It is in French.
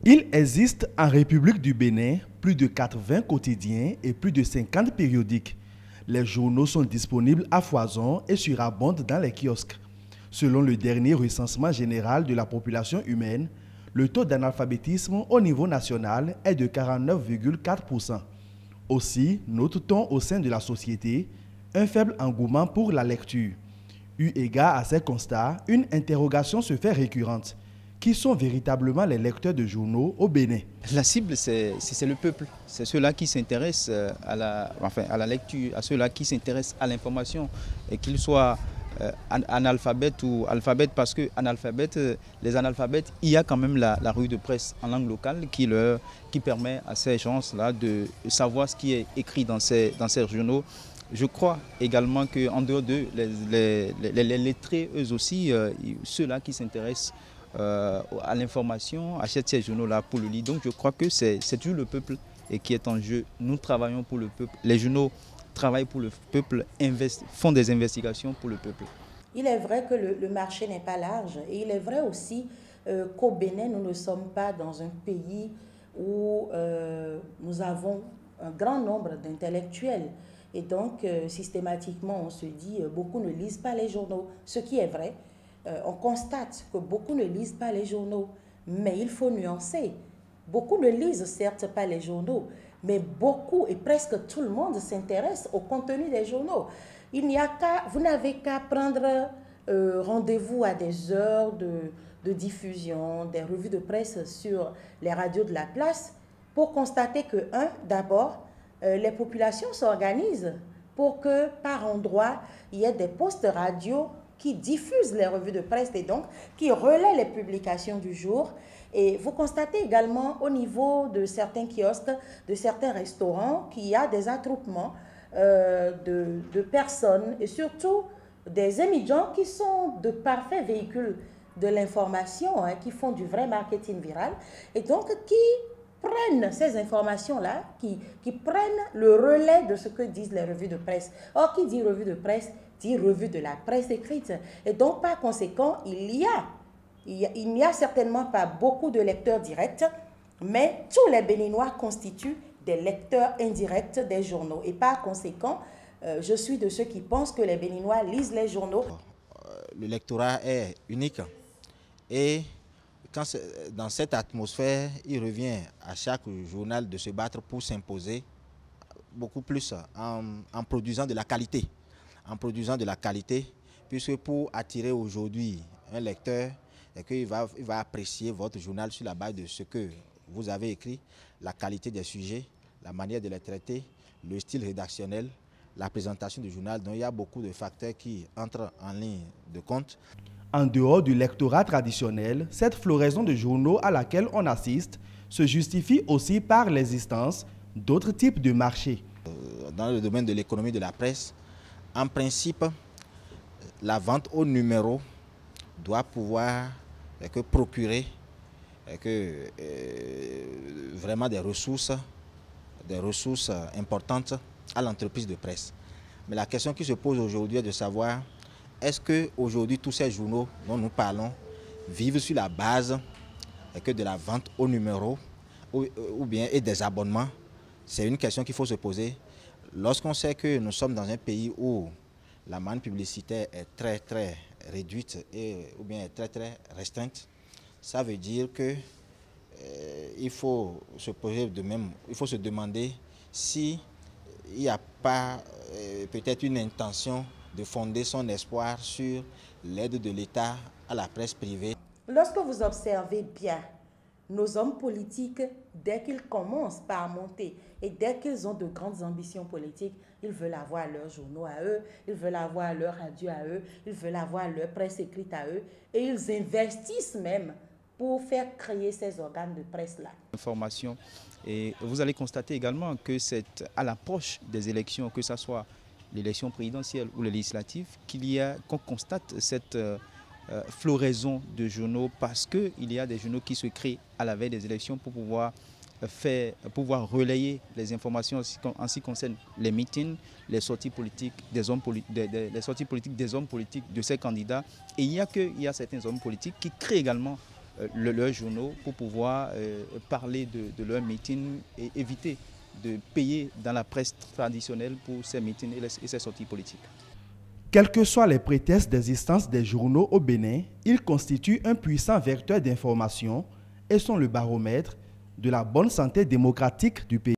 Il existe en République du Bénin plus de 80 quotidiens et plus de 50 périodiques. Les journaux sont disponibles à foison et surabondent dans les kiosques. Selon le dernier recensement général de la population humaine, le taux d'analphabétisme au niveau national est de 49,4%. Aussi, note-t-on au sein de la société un faible engouement pour la lecture. Eu égard à ces constats, une interrogation se fait récurrente. Qui sont véritablement les lecteurs de journaux au Bénin? La cible, c'est le peuple. C'est ceux-là qui s'intéressent à la lecture, à ceux-là qui s'intéressent à l'information, et qu'ils soient analphabètes ou alphabètes, parce que les analphabètes, il y a quand même la revue de presse en langue locale qui permet à ces gens-là de savoir ce qui est écrit dans ces journaux. Je crois également qu'en dehors d'eux, les lettrés, eux aussi, ceux-là qui s'intéressent à l'information, achètent ces journaux-là pour le lire. Donc je crois que c'est toujours le peuple et qui est en jeu. Nous travaillons pour le peuple. Les journaux travaillent pour le peuple, font des investigations pour le peuple. Il est vrai que le marché n'est pas large, et il est vrai aussi qu'au Bénin, nous ne sommes pas dans un pays où nous avons un grand nombre d'intellectuels. Et donc, systématiquement, on se dit beaucoup ne lisent pas les journaux, ce qui est vrai. On constate que beaucoup ne lisent pas les journaux, mais il faut nuancer. Beaucoup ne lisent certes pas les journaux, mais beaucoup et presque tout le monde s'intéresse au contenu des journaux. Vous n'avez qu'à prendre rendez-vous à des heures de diffusion, des revues de presse sur les radios de la place pour constater que, d'abord, les populations s'organisent pour que par endroit, il y ait des postes radio qui diffusent les revues de presse et donc qui relaient les publications du jour. Et vous constatez également au niveau de certains kiosques, de certains restaurants, qu'il y a des attroupements de personnes et surtout des émigrants qui sont de parfaits véhicules de l'information, qui font du vrai marketing viral et donc qui prennent ces informations-là, qui prennent le relais de ce que disent les revues de presse. Or, qui dit revue de presse, dit revue de la presse écrite. Et donc, par conséquent, il n'y a certainement pas beaucoup de lecteurs directs, mais tous les Béninois constituent des lecteurs indirects des journaux. Et par conséquent, je suis de ceux qui pensent que les Béninois lisent les journaux. Le lectorat est unique et dans cette atmosphère, il revient à chaque journal de se battre pour s'imposer beaucoup plus en produisant de la qualité. En produisant de la qualité, puisque pour attirer aujourd'hui un lecteur, il va apprécier votre journal sur la base de ce que vous avez écrit, la qualité des sujets, la manière de les traiter, le style rédactionnel, la présentation du journal. Donc il y a beaucoup de facteurs qui entrent en ligne de compte. En dehors du lectorat traditionnel, cette floraison de journaux à laquelle on assiste se justifie aussi par l'existence d'autres types de marchés. Dans le domaine de l'économie de la presse, en principe, la vente au numéro doit pouvoir procurer vraiment des ressources importantes à l'entreprise de presse. Mais la question qui se pose aujourd'hui est de savoir est-ce qu'aujourd'hui tous ces journaux dont nous parlons vivent sur la base de la vente au numéro ou bien et des abonnements? C'est une question qu'il faut se poser. Lorsqu'on sait que nous sommes dans un pays où la manne publicitaire est très réduite ou bien très restreinte, ça veut dire que il faut se demander s'il n'y a pas peut-être une intention de fonder son espoir sur l'aide de l'État à la presse privée. Lorsque vous observez bien nos hommes politiques, dès qu'ils commencent par monter et dès qu'ils ont de grandes ambitions politiques, ils veulent avoir leurs journaux à eux, ils veulent avoir leur radio à eux, ils veulent avoir leur presse écrite à eux et ils investissent même pour faire créer ces organes de presse-là. Information. Et vous allez constater également que c'est à l'approche des élections, que ce soit l'élection présidentielle ou les législatives, qu'on constate cette floraison de journaux parce qu'il y a des journaux qui se créent à la veille des élections pour pouvoir relayer les informations en ce qui concerne les meetings, les sorties politiques des hommes politiques de ces candidats. Et il y a certains hommes politiques qui créent également leurs journaux pour pouvoir parler de leurs meetings et éviter de payer dans la presse traditionnelle pour ces meetings et ces sorties politiques. Quels que soient les prétextes d'existence des journaux au Bénin, ils constituent un puissant vecteur d'information et sont le baromètre de la bonne santé démocratique du pays.